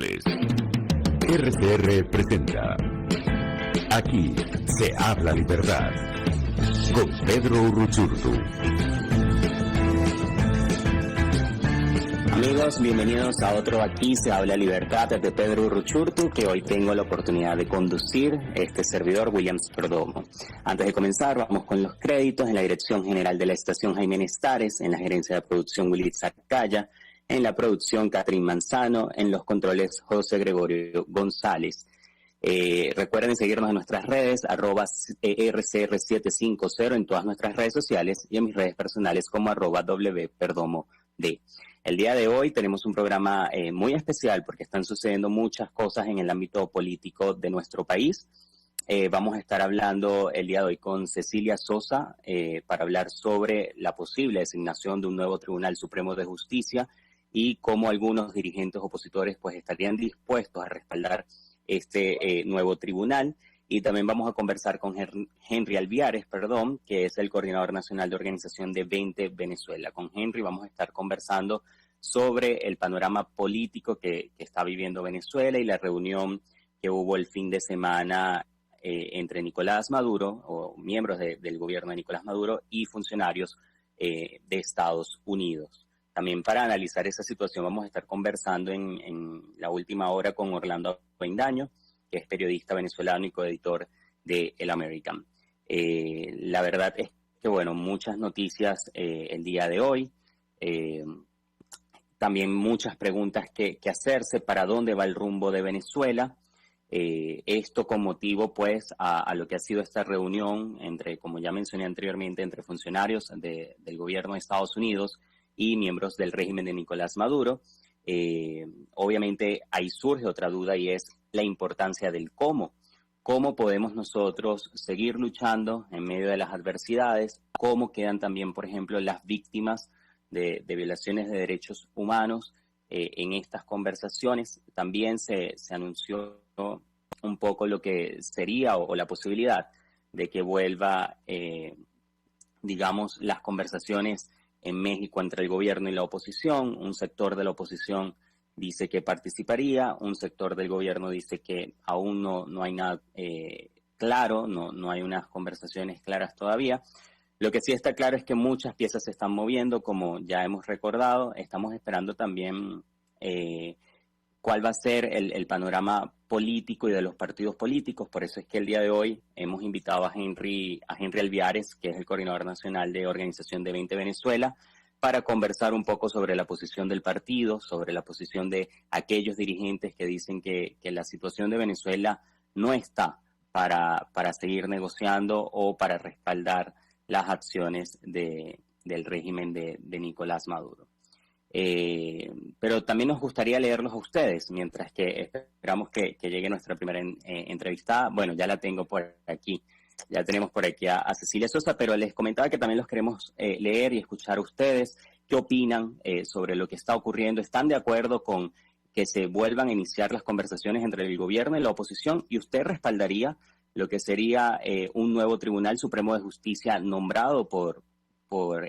RCR presenta Aquí se habla libertad con Pedro Uruchurtu. Amigos, bienvenidos a otro Aquí se habla libertad de Pedro Uruchurtu, que hoy tengo la oportunidad de conducir este servidor Williams Perdomo. Antes de comenzar, vamos con los créditos. En la dirección general de la estación Jaime Nestares, en la gerencia de producción Willy Zacaya, en la producción Catherine Manzano, en los controles José Gregorio González. Recuerden seguirnos en nuestras redes, @RCR750 en todas nuestras redes sociales y en mis redes personales como @WPerdomod. El día de hoy tenemos un programa muy especial porque están sucediendo muchas cosas en el ámbito político de nuestro país. Vamos a estar hablando el día de hoy con Cecilia Sosa para hablar sobre la posible designación de un nuevo Tribunal Supremo de Justicia y cómo algunos dirigentes opositores pues estarían dispuestos a respaldar este nuevo tribunal. Y también vamos a conversar con Henry Alviares, que es el coordinador nacional de organización de 20 Venezuela. Con Henry vamos a estar conversando sobre el panorama político que está viviendo Venezuela y la reunión que hubo el fin de semana entre Nicolás Maduro, o miembros del gobierno de Nicolás Maduro, y funcionarios de Estados Unidos. También para analizar esa situación vamos a estar conversando en la última hora con Orlando Avendaño, que es periodista venezolano y coeditor de El American. La verdad es que, bueno, muchas noticias el día de hoy. También muchas preguntas que hacerse. ¿Para dónde va el rumbo de Venezuela? Esto con motivo, pues, a lo que ha sido esta reunión entre, como ya mencioné anteriormente, entre funcionarios del gobierno de Estados Unidos y miembros del régimen de Nicolás Maduro. Obviamente ahí surge otra duda y es la importancia del cómo. ¿Cómo podemos nosotros seguir luchando en medio de las adversidades? ¿Cómo quedan también, por ejemplo, las víctimas de violaciones de derechos humanos en estas conversaciones? También se anunció un poco lo que sería o la posibilidad de que vuelva, digamos, las conversaciones en México entre el gobierno y la oposición. Un sector de la oposición dice que participaría, un sector del gobierno dice que aún no hay nada claro, no hay unas conversaciones claras todavía. Lo que sí está claro es que muchas piezas se están moviendo, como ya hemos recordado. Estamos esperando también cuál va a ser el panorama político y de los partidos políticos. Por eso es que el día de hoy hemos invitado a Henry Alviares, que es el coordinador nacional de organización de 20 Venezuela, para conversar un poco sobre la posición del partido, sobre la posición de aquellos dirigentes que dicen que la situación de Venezuela no está para seguir negociando o para respaldar las acciones del régimen de Nicolás Maduro. Pero también nos gustaría leerlos a ustedes, mientras que esperamos que llegue nuestra primera entrevista. Bueno, ya la tengo por aquí. Ya tenemos por aquí a Cecilia Sosa, pero les comentaba que también los queremos leer y escuchar a ustedes. ¿Qué opinan sobre lo que está ocurriendo? ¿Están de acuerdo con que se vuelvan a iniciar las conversaciones entre el gobierno y la oposición? ¿Y usted respaldaría lo que sería un nuevo Tribunal Supremo de Justicia nombrado por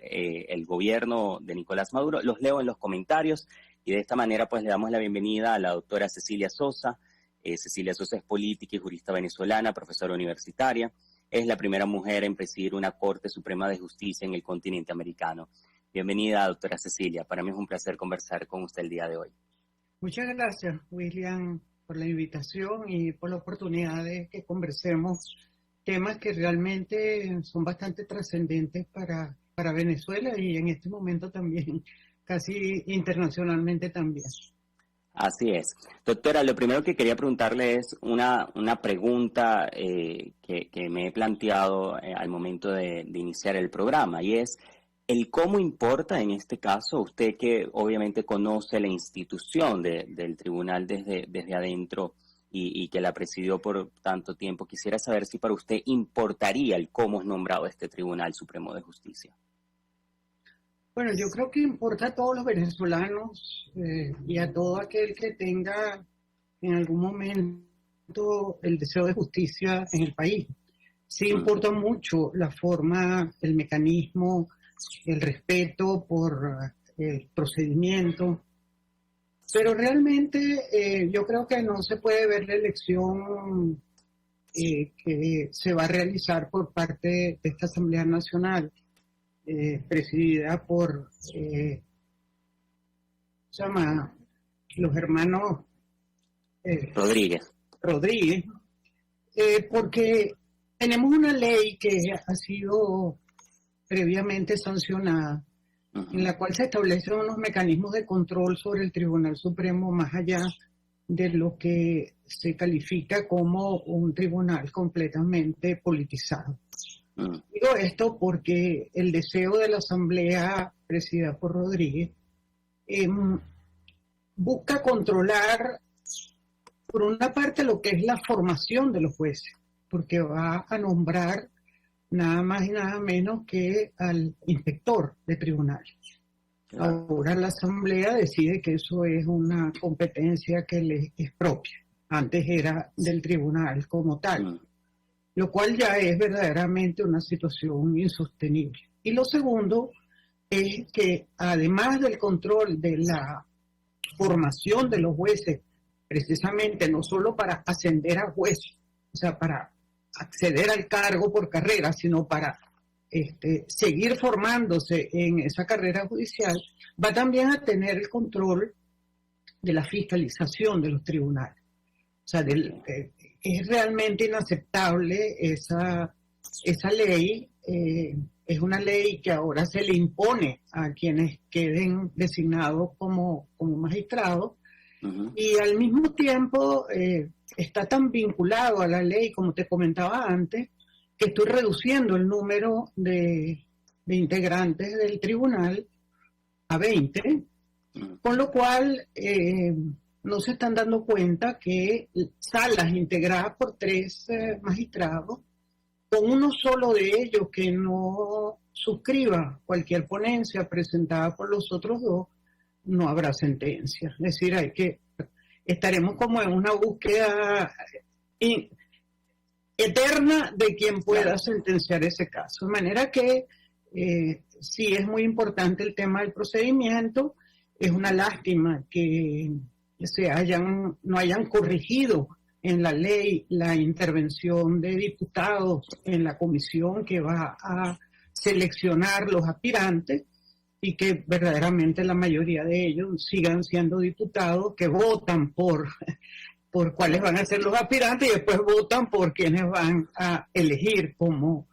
el gobierno de Nicolás Maduro? Los leo en los comentarios y de esta manera pues le damos la bienvenida a la doctora Cecilia Sosa. Cecilia Sosa es política y jurista venezolana, profesora universitaria. Es la primera mujer en presidir una Corte Suprema de Justicia en el continente americano. Bienvenida, doctora Cecilia. Para mí es un placer conversar con usted el día de hoy. Muchas gracias, William, por la invitación y por la oportunidad de que conversemos temas que realmente son bastante trascendentes para Venezuela y en este momento también, casi internacionalmente también. Así es. Doctora, lo primero que quería preguntarle es una pregunta que me he planteado al momento de iniciar el programa, y es el cómo importa en este caso. Usted que obviamente conoce la institución del tribunal desde adentro y que la presidió por tanto tiempo, quisiera saber si para usted importaría el cómo es nombrado este Tribunal Supremo de Justicia. Bueno, yo creo que importa a todos los venezolanos y a todo aquel que tenga en algún momento el deseo de justicia en el país. Sí importa mucho la forma, el mecanismo, el respeto por el procedimiento, Pero realmente yo creo que no se puede ver la elección que se va a realizar por parte de esta Asamblea Nacional, presidida por se llama los hermanos Rodríguez, porque tenemos una ley que ha sido previamente sancionada, en la cual se establecen unos mecanismos de control sobre el Tribunal Supremo más allá de lo que se califica como un tribunal completamente politizado. Digo esto porque el deseo de la Asamblea presidida por Rodríguez busca controlar, por una parte, lo que es la formación de los jueces, porque va a nombrar nada más y nada menos que al inspector de tribunales. Claro. Ahora la Asamblea decide que eso es una competencia que le es propia. Antes era del tribunal como tal, lo cual ya es verdaderamente una situación insostenible. Y lo segundo es que además del control de la formación de los jueces, precisamente no solo para ascender a juez, o sea, para acceder al cargo por carrera, sino para seguir formándose en esa carrera judicial, va también a tener el control de la fiscalización de los tribunales. O sea, es realmente inaceptable esa ley. Es una ley que ahora se le impone a quienes queden designados como magistrados, y al mismo tiempo está tan vinculado a la ley, como te comentaba antes, que estoy reduciendo el número de integrantes del tribunal a 20, con lo cual no se están dando cuenta que salas integradas por 3 magistrados, con uno solo de ellos que no suscriba cualquier ponencia presentada por los otros 2, no habrá sentencia. Es decir, estaremos como en una búsqueda eterna de quien pueda sentenciar ese caso. De manera que sí es muy importante el tema del procedimiento. Es una lástima que no hayan corregido en la ley la intervención de diputados en la comisión que va a seleccionar los aspirantes, y que verdaderamente la mayoría de ellos sigan siendo diputados que votan por cuáles van a ser los aspirantes y después votan por quienes van a elegir como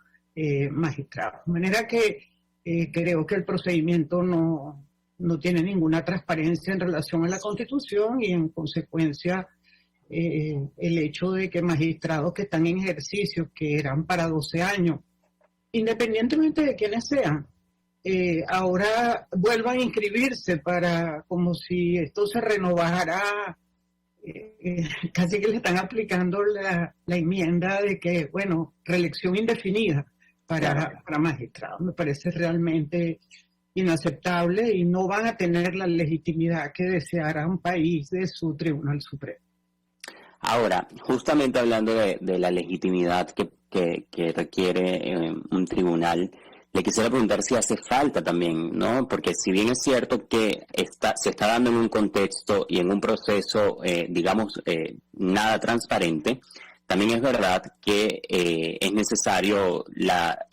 magistrados. De manera que creo que el procedimiento no tiene ninguna transparencia en relación a la Constitución, y en consecuencia el hecho de que magistrados que están en ejercicio, que eran para 12 años, independientemente de quiénes sean, ahora vuelvan a inscribirse como si esto se renovara, casi que le están aplicando la enmienda de que, bueno, reelección indefinida para magistrados. Me parece realmente inaceptable y no van a tener la legitimidad que deseara un país de su Tribunal Supremo. Ahora, justamente hablando de la legitimidad que requiere un tribunal, le quisiera preguntar si hace falta también, ¿no? Porque si bien es cierto que se está dando en un contexto y en un proceso, nada transparente, también es verdad que es necesario la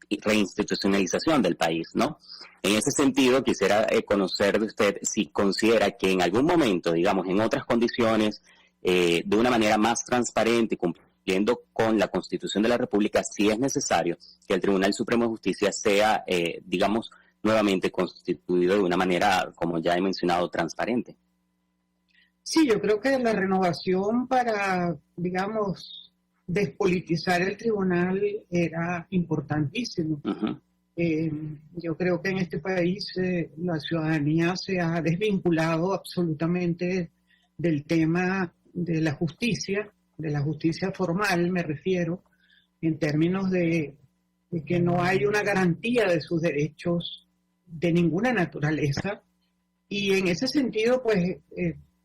reinstitucionalización del país, ¿no? En ese sentido, quisiera conocer de usted si considera que en algún momento, digamos, en otras condiciones, de una manera más transparente, cumpliendo con la Constitución de la República, si es necesario que el Tribunal Supremo de Justicia sea, nuevamente constituido de una manera, como ya he mencionado, transparente. Sí, yo creo que la renovación para, despolitizar el tribunal era importantísimo. Yo creo que en este país la ciudadanía se ha desvinculado absolutamente del tema de la justicia formal, me refiero, en términos de que no hay una garantía de sus derechos de ninguna naturaleza, y en ese sentido, pues,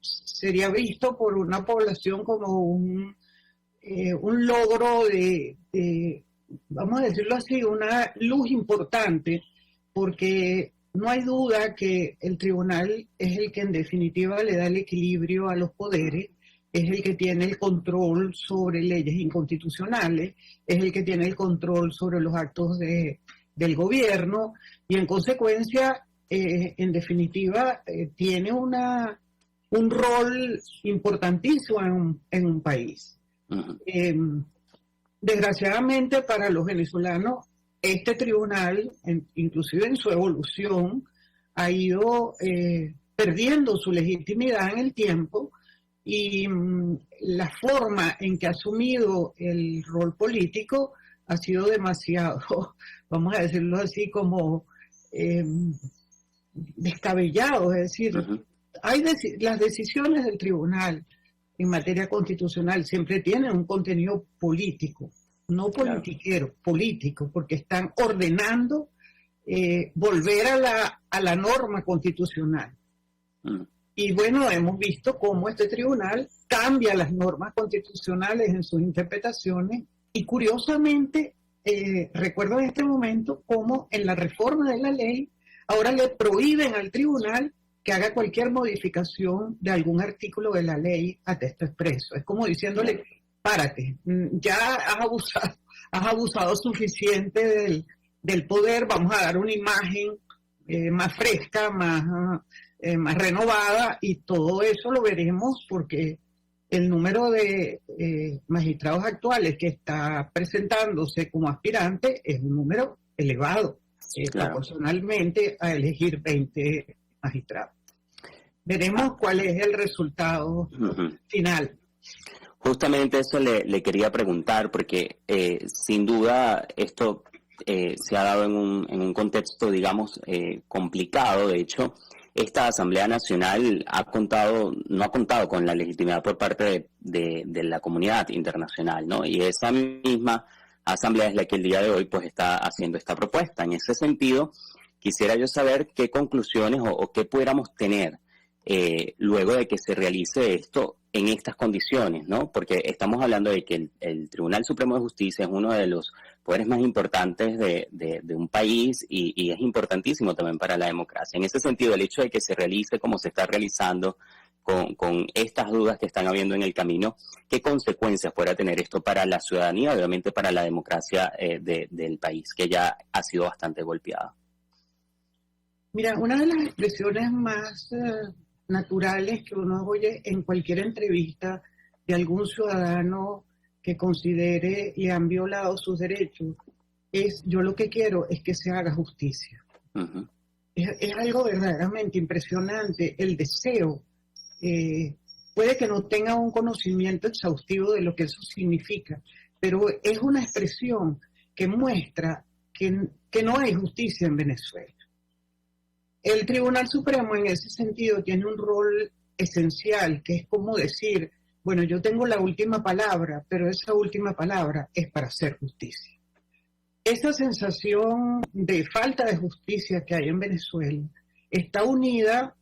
sería visto por una población como un logro de, vamos a decirlo así, una luz importante, porque no hay duda que el tribunal es el que en definitiva le da el equilibrio a los poderes, es el que tiene el control sobre leyes inconstitucionales, es el que tiene el control sobre los actos del gobierno y en consecuencia, en definitiva, tiene un rol importantísimo en un país. Uh-huh. Desgraciadamente para los venezolanos, este tribunal, inclusive en su evolución, ha ido perdiendo su legitimidad en el tiempo y la forma en que ha asumido el rol político ha sido demasiado, vamos a decirlo así, como descabellado. Es decir, uh-huh. Las decisiones del tribunal en materia constitucional siempre tienen un contenido político, no politiquero, político, porque están ordenando volver a la norma constitucional. Uh-huh. Y bueno, hemos visto cómo este tribunal cambia las normas constitucionales en sus interpretaciones y curiosamente recuerdo en este momento cómo en la reforma de la ley ahora le prohíben al tribunal que haga cualquier modificación de algún artículo de la ley a texto expreso. Es como diciéndole, párate, ya has abusado suficiente del poder, vamos a dar una imagen más fresca, más renovada, y todo eso lo veremos porque el número de magistrados actuales que está presentándose como aspirante es un número elevado, proporcionalmente a elegir 20 magistrados. Veremos cuál es el resultado final. Justamente eso le quería preguntar, porque sin duda esto se ha dado en un contexto, digamos, complicado. De hecho, esta Asamblea Nacional no ha contado con la legitimidad por parte de la comunidad internacional, ¿no? Y esa misma Asamblea es la que el día de hoy pues está haciendo esta propuesta. En ese sentido, quisiera yo saber qué conclusiones o qué pudiéramos tener luego de que se realice esto en estas condiciones, ¿no? Porque estamos hablando de que el Tribunal Supremo de Justicia es uno de los poderes más importantes de un país y es importantísimo también para la democracia. En ese sentido, el hecho de que se realice como se está realizando con estas dudas que están habiendo en el camino, ¿qué consecuencias podrá tener esto para la ciudadanía, obviamente para la democracia del país, que ya ha sido bastante golpeada? Mira, una de las expresiones más naturales que uno oye en cualquier entrevista de algún ciudadano que considere le han violado sus derechos es: yo lo que quiero es que se haga justicia. Uh-huh. Es algo verdaderamente impresionante el deseo. Puede que no tenga un conocimiento exhaustivo de lo que eso significa, pero es una expresión que muestra que no hay justicia en Venezuela. El Tribunal Supremo en ese sentido tiene un rol esencial, que es como decir, bueno, yo tengo la última palabra, pero esa última palabra es para hacer justicia. Esa sensación de falta de justicia que hay en Venezuela está unida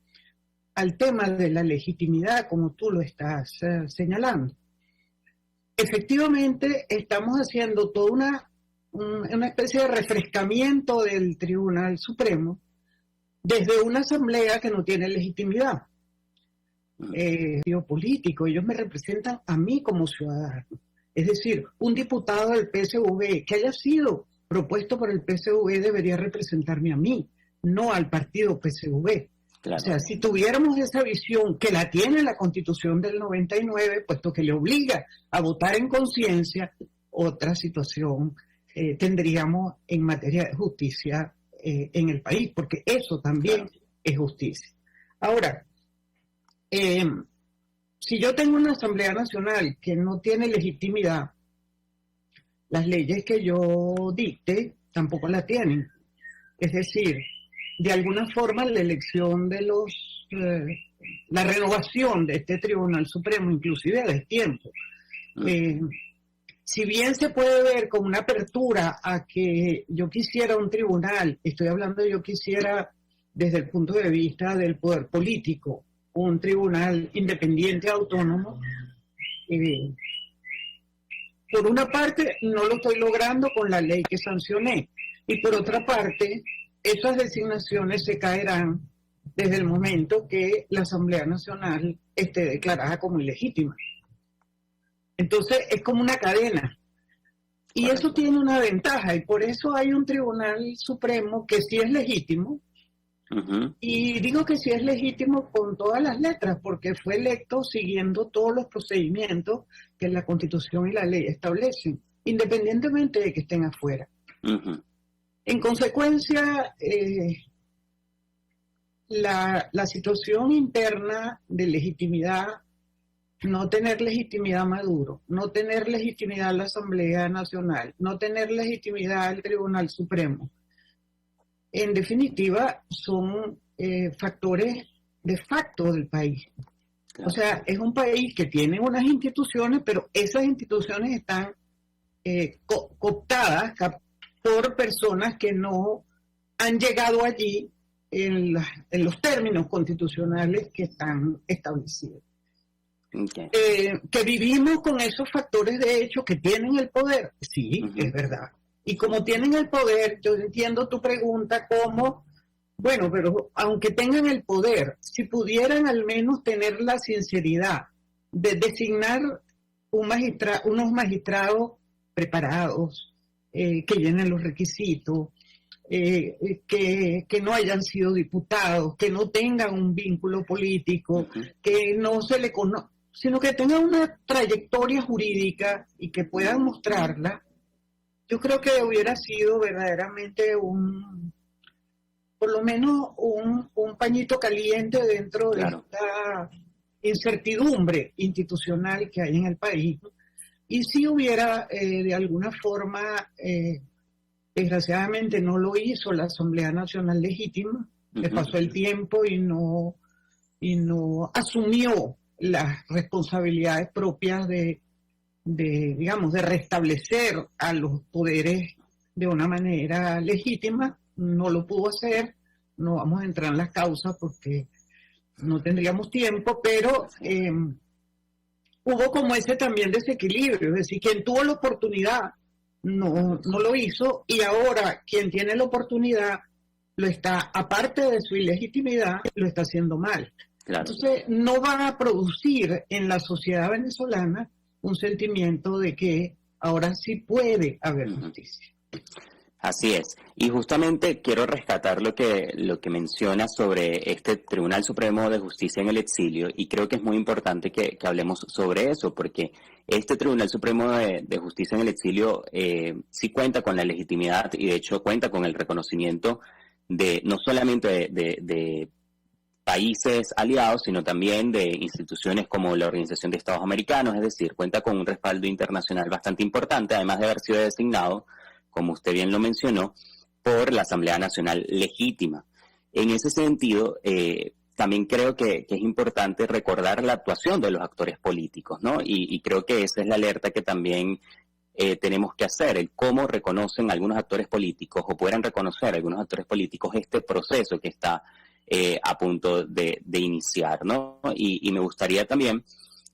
al tema de la legitimidad, como tú lo estás señalando. Efectivamente, estamos haciendo toda una especie de refrescamiento del Tribunal Supremo desde una asamblea que no tiene legitimidad político. Ellos me representan a mí como ciudadano. Es decir, un diputado del PSV que haya sido propuesto por el PSV debería representarme a mí, no al partido PSV. Claro. O sea, si tuviéramos esa visión que la tiene la Constitución del 99, puesto que le obliga a votar en conciencia, otra situación tendríamos en materia de justicia en el país, porque eso también es justicia. Ahora, si yo tengo una Asamblea Nacional que no tiene legitimidad, las leyes que yo dicte tampoco la tienen. Es decir, de alguna forma la elección de la renovación de este Tribunal Supremo, inclusive a destiempo, si bien se puede ver como una apertura a que yo quisiera un tribunal, estoy hablando de yo quisiera desde el punto de vista del poder político, un tribunal independiente, autónomo, por una parte no lo estoy logrando con la ley que sancioné, y por otra parte esas designaciones se caerán desde el momento que la Asamblea Nacional esté declarada como ilegítima. Entonces es como una cadena. Y eso tiene una ventaja, y por eso hay un Tribunal Supremo que sí es legítimo. Y digo que sí es legítimo con todas las letras, porque fue electo siguiendo todos los procedimientos que la Constitución y la ley establecen, independientemente de que estén afuera. En consecuencia, la situación interna de legitimidad, no tener legitimidad Maduro, no tener legitimidad la Asamblea Nacional, no tener legitimidad el Tribunal Supremo, en definitiva son factores de facto del país. Claro. O sea, es un país que tiene unas instituciones, pero esas instituciones están cooptadas por personas que no han llegado allí en los términos constitucionales que están establecidos. Okay. Que vivimos con esos factores de hecho que tienen el poder, sí, es verdad. Y como tienen el poder, yo entiendo tu pregunta como, bueno, pero aunque tengan el poder, si pudieran al menos tener la sinceridad de designar unos magistrados preparados, que llenen los requisitos, que no hayan sido diputados, que no tengan un vínculo político, que no se le conozca, sino que tengan una trayectoria jurídica y que puedan mostrarla, yo creo que hubiera sido verdaderamente por lo menos un pañito caliente dentro de esta incertidumbre institucional que hay en el país. Y si hubiera de alguna forma, desgraciadamente no lo hizo la Asamblea Nacional Legítima, le pasó el tiempo y no asumió las responsabilidades propias de restablecer a los poderes de una manera legítima. No lo pudo hacer, no vamos a entrar en las causas porque no tendríamos tiempo, pero hubo como ese también desequilibrio, es decir, quien tuvo la oportunidad no lo hizo, y ahora quien tiene la oportunidad lo está, aparte de su ilegitimidad, lo está haciendo mal. Claro. Entonces no va a producir en la sociedad venezolana un sentimiento de que ahora sí puede haber justicia. Así es. Y justamente quiero rescatar lo que menciona sobre este Tribunal Supremo de Justicia en el exilio, y creo que es muy importante que hablemos sobre eso, porque este Tribunal Supremo de Justicia en el exilio sí cuenta con la legitimidad y de hecho cuenta con el reconocimiento de no solamente de países aliados, sino también de instituciones como la Organización de Estados Americanos, es decir, cuenta con un respaldo internacional bastante importante, además de haber sido designado, como usted bien lo mencionó, por la Asamblea Nacional Legítima. En ese sentido, también creo que es importante recordar la actuación de los actores políticos, ¿no? Y creo que esa es la alerta que también tenemos que hacer, el cómo reconocen algunos actores políticos, o puedan reconocer algunos actores políticos este proceso que está a punto de iniciar, ¿no? Y me gustaría también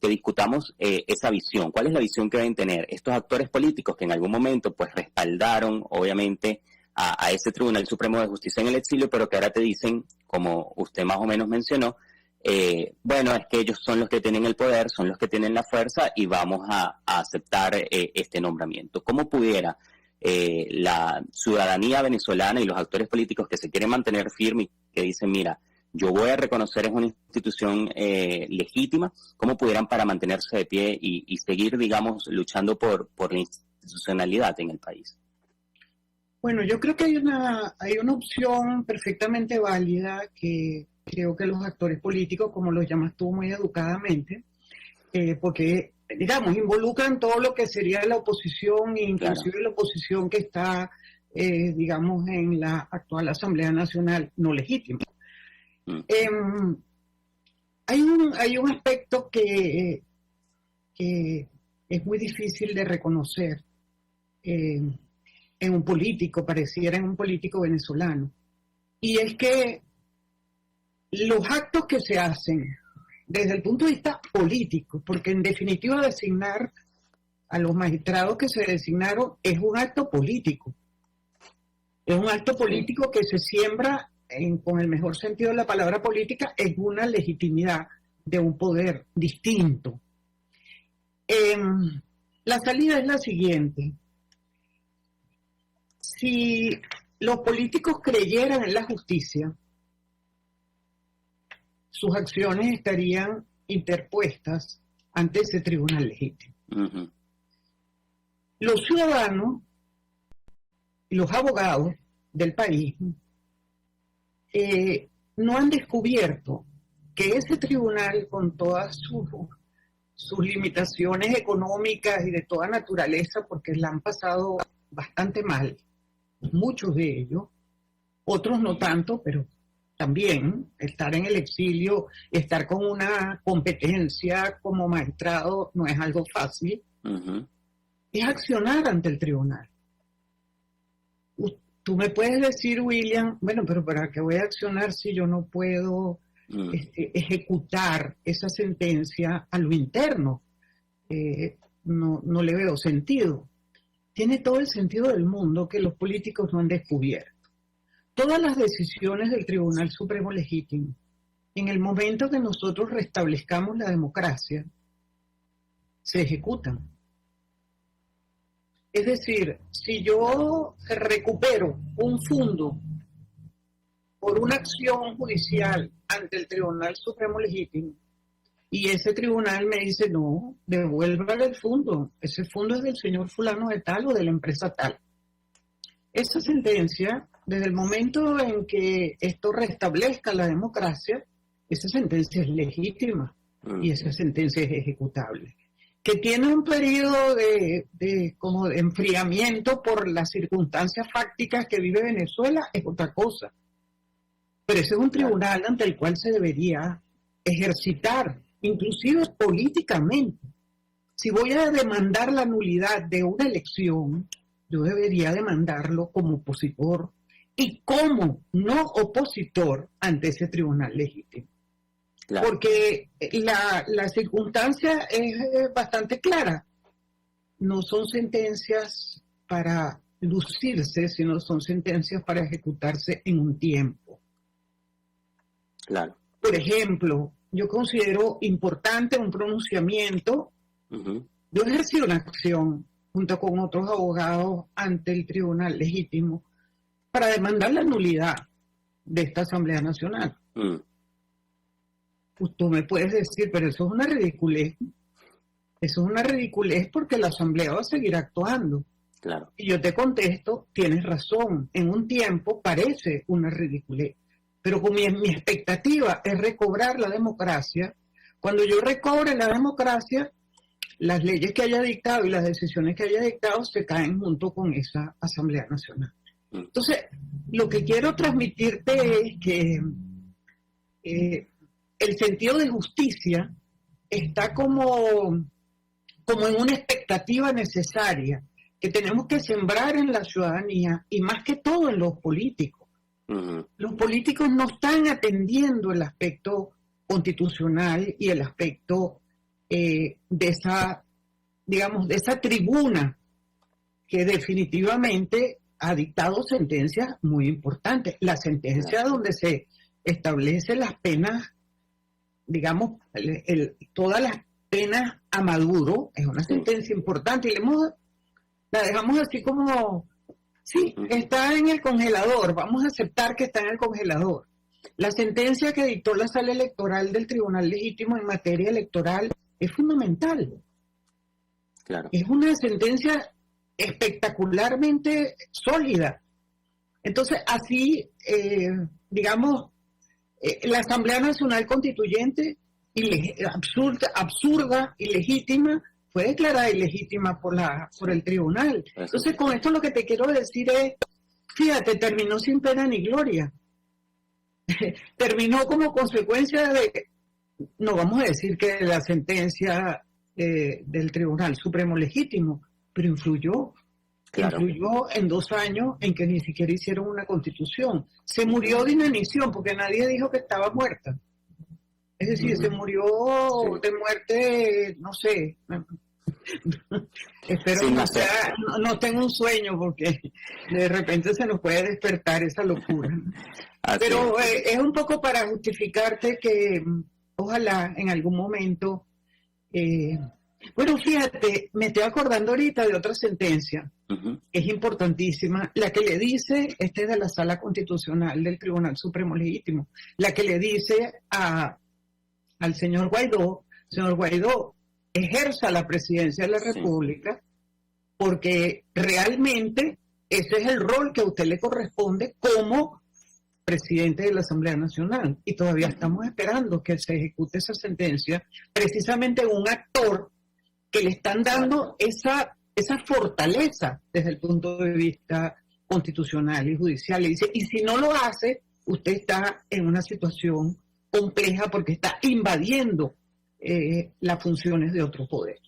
que discutamos esa visión. ¿Cuál es la visión que deben tener estos actores políticos que en algún momento pues respaldaron, obviamente, a ese Tribunal Supremo de Justicia en el exilio, pero que ahora te dicen, como usted más o menos mencionó, bueno, es que ellos son los que tienen el poder, son los que tienen la fuerza y vamos a aceptar este nombramiento? ¿Cómo pudiera la ciudadanía venezolana y los actores políticos que se quieren mantener firmes y que dicen, mira, yo voy a reconocer es una institución legítima, cómo pudieran para mantenerse de pie y seguir, digamos, luchando por la institucionalidad en el país? Bueno, yo creo que hay una opción perfectamente válida que creo que los actores políticos, como los llamas tú muy educadamente, porque, digamos, involucran todo lo que sería la oposición, inclusive claro, la oposición que está, digamos, en la actual Asamblea Nacional no legítima. Hay un aspecto que es muy difícil de reconocer en un político, pareciera en un político venezolano, y es que los actos que se hacen desde el punto de vista político, porque en definitiva designar a los magistrados que se designaron es un acto político. Es un acto político que se siembra, con el mejor sentido de la palabra política, en una legitimidad de un poder distinto. La salida es la siguiente. Si los políticos creyeran en la justicia, sus acciones estarían interpuestas ante ese tribunal legítimo. Uh-huh. Los ciudadanos y los abogados del país no han descubierto que ese tribunal, con todas sus limitaciones económicas y de toda naturaleza, porque la han pasado bastante mal, muchos de ellos, otros no tanto, pero también estar en el exilio, estar con una competencia como magistrado no es algo fácil, Uh-huh. es accionar ante el tribunal. Tú me puedes decir, William, bueno, pero ¿para qué voy a accionar si yo no puedo ejecutar esa sentencia a lo interno? No le veo sentido. Tiene todo el sentido del mundo que los políticos no han descubierto. Todas las decisiones del Tribunal Supremo Legítimo, en el momento que nosotros restablezcamos la democracia, se ejecutan. Es decir, si yo recupero un fondo por una acción judicial ante el Tribunal Supremo Legítimo y ese tribunal me dice, no, devuélvale el fondo, ese fondo es del señor fulano de tal o de la empresa tal. Esa sentencia, desde el momento en que esto restablezca la democracia, esa sentencia es legítima y esa sentencia es ejecutable. Que tiene un periodo como de enfriamiento por las circunstancias fácticas que vive Venezuela es otra cosa. Pero ese es un tribunal ante el cual se debería ejercitar, inclusive políticamente. Si voy a demandar la nulidad de una elección, yo debería demandarlo como opositor y como no opositor ante ese tribunal legítimo. Claro. Porque la circunstancia es bastante clara. No son sentencias para lucirse, sino son sentencias para ejecutarse en un tiempo. Claro. Por ejemplo, yo considero importante un pronunciamiento. Uh-huh. Yo ejercí una acción junto con otros abogados ante el Tribunal Legítimo para demandar la nulidad de esta Asamblea Nacional. Pues tú me puedes decir, pero eso es una ridiculez. Eso es una ridiculez porque la Asamblea va a seguir actuando. Claro. Y yo te contesto, tienes razón, en un tiempo parece una ridiculez. Pero como mi expectativa es recobrar la democracia, cuando yo recobre la democracia, las leyes que haya dictado y las decisiones que haya dictado se caen junto con esa Asamblea Nacional. Entonces, lo que quiero transmitirte es que el sentido de justicia está como en una expectativa necesaria que tenemos que sembrar en la ciudadanía y más que todo en los políticos. Uh-huh. Los políticos no están atendiendo el aspecto constitucional y el aspecto de esa tribuna que definitivamente ha dictado sentencias muy importantes. La sentencia donde se establecen las penas, digamos, todas las penas a Maduro, es una sentencia importante y la dejamos así como, sí, está en el congelador, vamos a aceptar que está en el congelador. La sentencia que dictó la Sala Electoral del Tribunal Legítimo en materia electoral es fundamental. Claro. Es una sentencia espectacularmente sólida. Entonces, así, la Asamblea Nacional Constituyente, absurda, ilegítima, fue declarada ilegítima por el tribunal. Entonces, con esto lo que te quiero decir es, fíjate, terminó sin pena ni gloria. Terminó como consecuencia de, no vamos a decir que la sentencia del Tribunal Supremo Legítimo, pero influyó. Claro. Influyó en 2 años en que ni siquiera hicieron una constitución. Se murió de inanición porque nadie dijo que estaba muerta. Es decir, se murió de muerte, no sé, Espero Sí, que no sé. no tenga un sueño, porque de repente se nos puede despertar esa locura. Así Pero es. es un poco para justificarte que ojalá en algún momento... bueno, fíjate, me estoy acordando ahorita de otra sentencia, Ujú. es importantísima, la que le dice, este es de la Sala Constitucional del Tribunal Supremo Legítimo, la que le dice al señor Guaidó, ejerza la presidencia de la Sí. República, porque realmente ese es el rol que a usted le corresponde como presidente de la Asamblea Nacional. Y todavía estamos esperando que se ejecute esa sentencia, precisamente un actor que le están dando esa fortaleza desde el punto de vista constitucional y judicial. Y dice, y si no lo hace, usted está en una situación compleja porque está invadiendo las funciones de otro poder.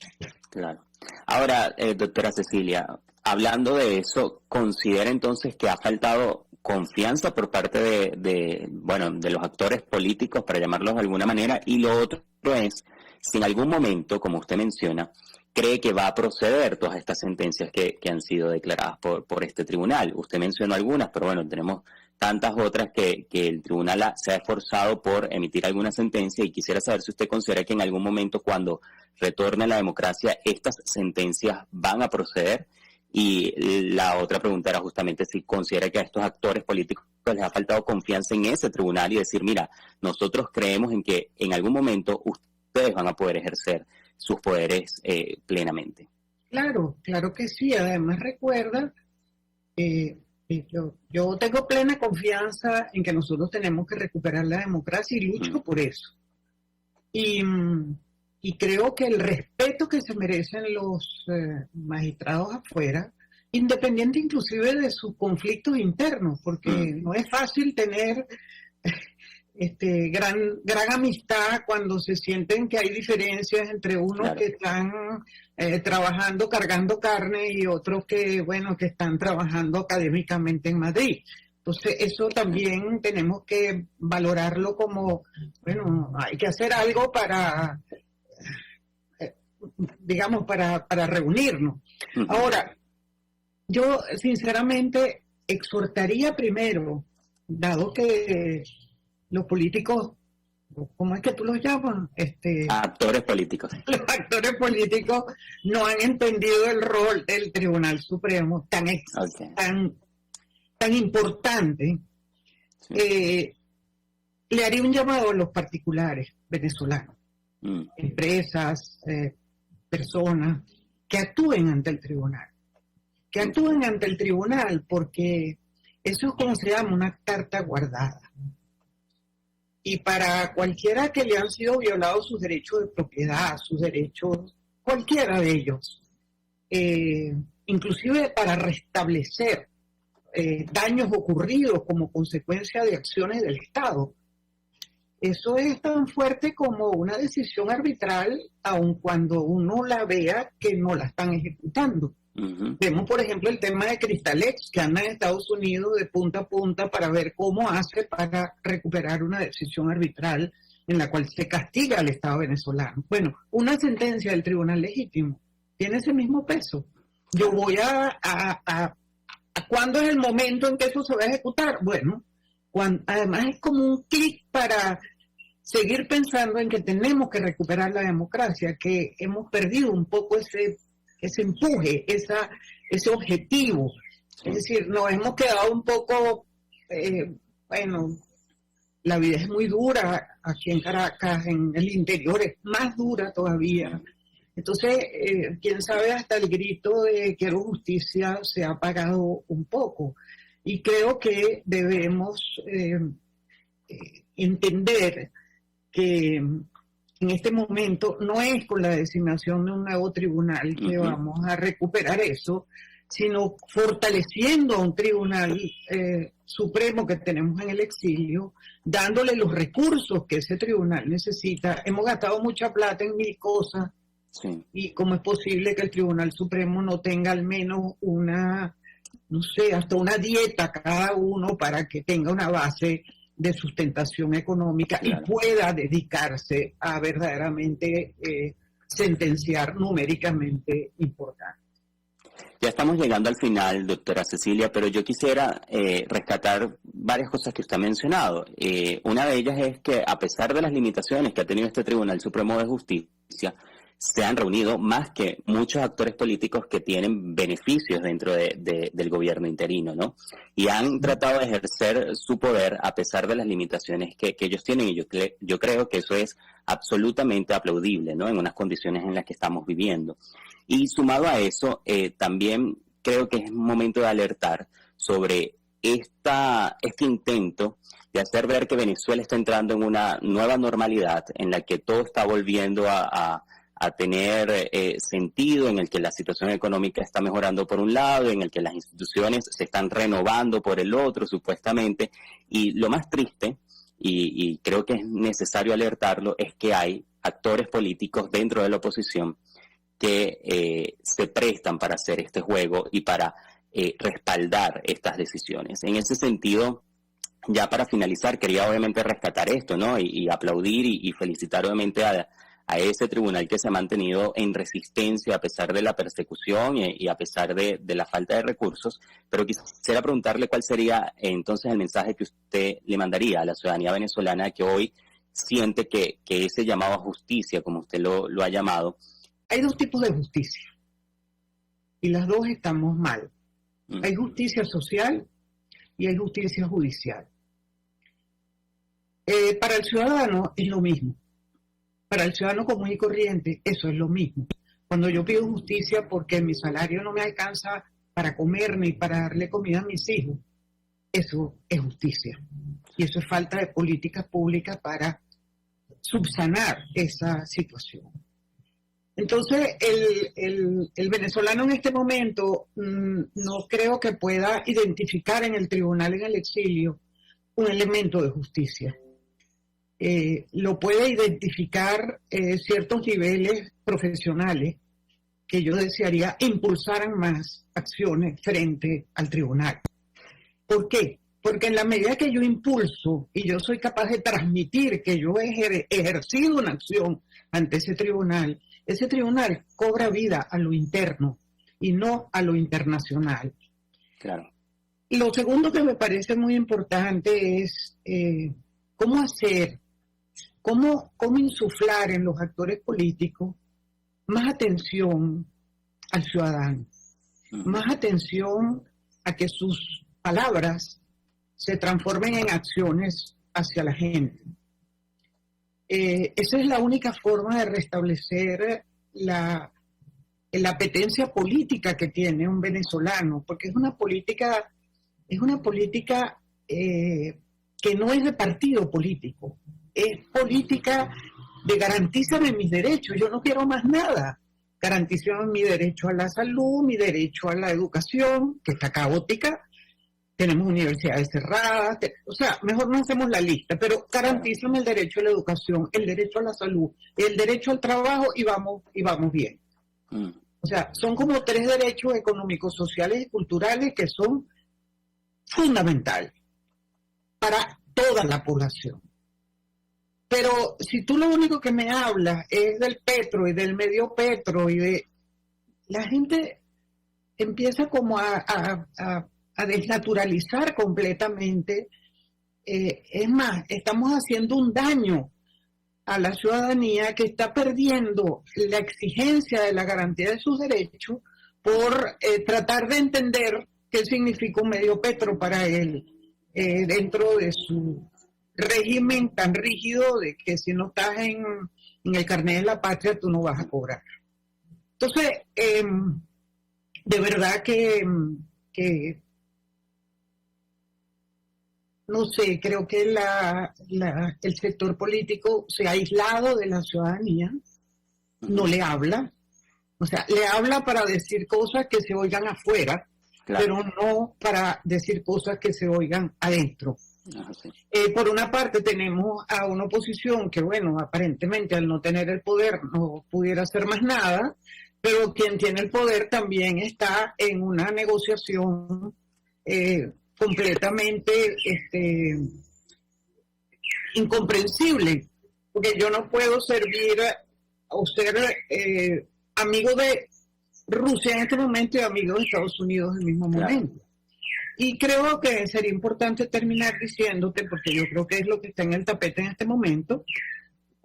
Claro. Ahora, doctora Cecilia, hablando de eso, ¿considera entonces que ha faltado confianza por parte de los actores políticos, para llamarlos de alguna manera? Y lo otro es, si en algún momento, como usted menciona, cree que va a proceder todas estas sentencias que han sido declaradas por este tribunal. Usted mencionó algunas, pero bueno, tenemos tantas otras que el tribunal se ha esforzado por emitir alguna sentencia, y quisiera saber si usted considera que en algún momento, cuando retorne la democracia, estas sentencias van a proceder. Y la otra pregunta era justamente si considera que a estos actores políticos les ha faltado confianza en ese tribunal y decir, mira, nosotros creemos en que en algún momento ustedes van a poder ejercer sus poderes plenamente. Claro, claro que sí. Además, recuerda, yo tengo plena confianza en que nosotros tenemos que recuperar la democracia y lucho por eso. Y creo que el respeto que se merecen los magistrados afuera, independiente inclusive de sus conflictos internos, porque no es fácil tener gran amistad cuando se sienten que hay diferencias entre unos que están trabajando, cargando carne, y otros que están trabajando académicamente en Madrid. Entonces, eso también tenemos que valorarlo como, hay que hacer algo para reunirnos. Ahora, yo sinceramente exhortaría primero, dado que los políticos, ¿cómo es que tú los llamas? Actores políticos. Los actores políticos no han entendido el rol del Tribunal Supremo tan importante. Sí. Le haría un llamado a los particulares venezolanos, empresas, personas, que actúen ante el tribunal. Que actúen ante el tribunal, porque eso es como se llama una carta guardada. Y para cualquiera que le han sido violados sus derechos de propiedad, sus derechos, cualquiera de ellos, inclusive para restablecer daños ocurridos como consecuencia de acciones del Estado, eso es tan fuerte como una decisión arbitral, aun cuando uno la vea que no la están ejecutando. Vemos, por ejemplo, el tema de Cristalex, que anda en Estados Unidos de punta a punta para ver cómo hace para recuperar una decisión arbitral en la cual se castiga al Estado venezolano. Bueno, una sentencia del Tribunal Legítimo tiene ese mismo peso. Yo voy a ¿cuándo es el momento en que eso se va a ejecutar? Bueno, además es como un clic para seguir pensando en que tenemos que recuperar la democracia, que hemos perdido un poco ese empuje, ese objetivo. Es decir, nos hemos quedado un poco, la vida es muy dura aquí en Caracas, en el interior es más dura todavía. Entonces, quién sabe, hasta el grito de quiero justicia se ha apagado un poco. Y creo que debemos entender que en este momento no es con la designación de un nuevo tribunal que vamos a recuperar eso, sino fortaleciendo a un tribunal supremo que tenemos en el exilio, dándole los recursos que ese tribunal necesita. Hemos gastado mucha plata en mil cosas, y cómo es posible que el Tribunal Supremo no tenga al menos hasta una dieta cada uno para que tenga una base de sustentación económica y pueda dedicarse a verdaderamente sentenciar numéricamente importante. Ya estamos llegando al final, doctora Cecilia, pero yo quisiera rescatar varias cosas que usted ha mencionado. Una de ellas es que, a pesar de las limitaciones que ha tenido este Tribunal Supremo de Justicia, se han reunido más que muchos actores políticos que tienen beneficios dentro del gobierno interino, ¿no? Y han tratado de ejercer su poder a pesar de las limitaciones que ellos tienen, y yo creo que eso es absolutamente aplaudible, ¿no? En unas condiciones en las que estamos viviendo. Y sumado a eso, también creo que es momento de alertar sobre este intento de hacer ver que Venezuela está entrando en una nueva normalidad en la que todo está volviendo a tener sentido, en el que la situación económica está mejorando por un lado, en el que las instituciones se están renovando por el otro, supuestamente. Y lo más triste, y creo que es necesario alertarlo, es que hay actores políticos dentro de la oposición que se prestan para hacer este juego y para respaldar estas decisiones. En ese sentido, ya para finalizar, quería obviamente rescatar esto, ¿no? Y aplaudir y felicitar obviamente a ese tribunal que se ha mantenido en resistencia a pesar de la persecución y a pesar de la falta de recursos. Pero quisiera preguntarle cuál sería entonces el mensaje que usted le mandaría a la ciudadanía venezolana que hoy siente que ese llamado a justicia, como usted lo ha llamado. Hay dos tipos de justicia y las dos estamos mal. Hay justicia social y hay justicia judicial. Para el ciudadano es lo mismo. Para el ciudadano común y corriente, eso es lo mismo. Cuando yo pido justicia porque mi salario no me alcanza para comer ni para darle comida a mis hijos, eso es justicia. Y eso es falta de políticas públicas para subsanar esa situación. Entonces, el venezolano en este momento no creo que pueda identificar en el tribunal en el exilio un elemento de justicia. Lo puede identificar ciertos niveles profesionales que yo desearía impulsaran más acciones frente al tribunal. ¿Por qué? Porque en la medida que yo impulso y yo soy capaz de transmitir que yo he ejercido una acción ante ese tribunal cobra vida a lo interno y no a lo internacional. Claro. Lo segundo que me parece muy importante es cómo insuflar en los actores políticos más atención al ciudadano, más atención a que sus palabras se transformen en acciones hacia la gente. Esa es la única forma de restablecer la apetencia política que tiene un venezolano, porque es una política que no es de partido político, es política de garantízame mis derechos, yo no quiero más nada. Garantízame mi derecho a la salud, mi derecho a la educación, que está caótica, tenemos universidades cerradas, o sea, mejor no hacemos la lista, pero garantízame el derecho a la educación, el derecho a la salud, el derecho al trabajo y vamos bien. O sea, son como 3 derechos económicos, sociales y culturales que son fundamentales para toda la población. Pero si tú lo único que me hablas es del petro y del medio petro y de... La gente empieza como a desnaturalizar completamente. Es más, estamos haciendo un daño a la ciudadanía que está perdiendo la exigencia de la garantía de sus derechos por tratar de entender qué significa un medio petro para él dentro de su régimen tan rígido de que si no estás en el carnet de la patria tú no vas a cobrar. Entonces, de verdad que no sé, creo que el sector político se ha aislado de la ciudadanía, no le habla, o sea, le habla para decir cosas que se oigan afuera, claro, pero no para decir cosas que se oigan adentro. Sí. Por una parte tenemos a una oposición que, bueno, aparentemente al no tener el poder no pudiera hacer más nada, pero quien tiene el poder también está en una negociación completamente incomprensible, porque yo no puedo servir o ser amigo de Rusia en este momento y amigo de Estados Unidos en el mismo momento. Y creo que sería importante terminar diciéndote, porque yo creo que es lo que está en el tapete en este momento,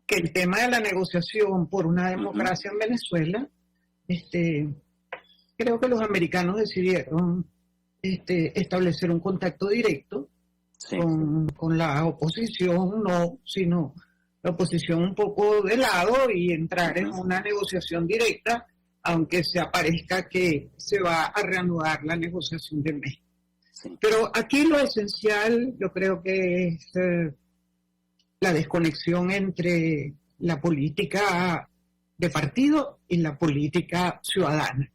que el tema de la negociación por una democracia en Venezuela, creo que los americanos decidieron establecer un contacto directo con la oposición, sino la oposición un poco de lado y entrar en una negociación directa, aunque se aparezca que se va a reanudar la negociación de México. Sí. Pero aquí lo esencial yo creo que es la desconexión entre la política de partido y la política ciudadana.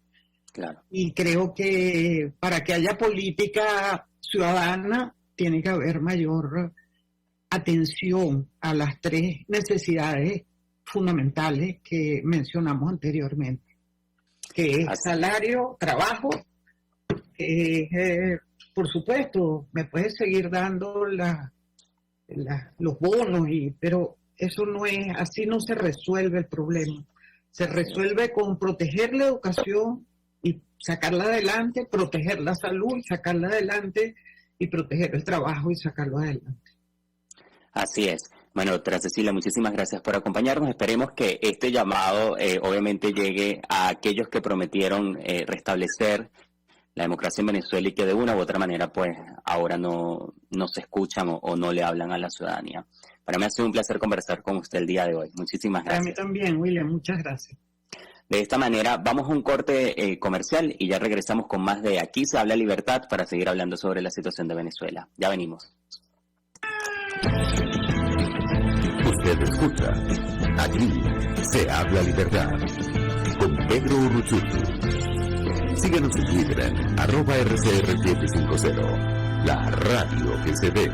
Claro. Y creo que para que haya política ciudadana tiene que haber mayor atención a las tres necesidades fundamentales que mencionamos anteriormente, que es salario, trabajo, por supuesto, me puedes seguir dando los bonos, pero eso no es, así no se resuelve el problema. Se resuelve con proteger la educación y sacarla adelante, proteger la salud y sacarla adelante, y proteger el trabajo y sacarlo adelante. Así es. Bueno, doctora Cecilia, muchísimas gracias por acompañarnos. Esperemos que este llamado obviamente llegue a aquellos que prometieron restablecer la democracia en Venezuela y que de una u otra manera pues ahora no se escuchan o no le hablan a la ciudadanía. Para mí ha sido un placer conversar con usted el día de hoy. Muchísimas gracias. Para mí también, William. Muchas gracias. De esta manera vamos a un corte comercial y ya regresamos con más de Aquí se habla libertad para seguir hablando sobre la situación de Venezuela. Ya venimos. Usted escucha, aquí se habla libertad, con Pedro Uruchurtu. Síguenos en Twitter en @RCR750, la radio que se ve.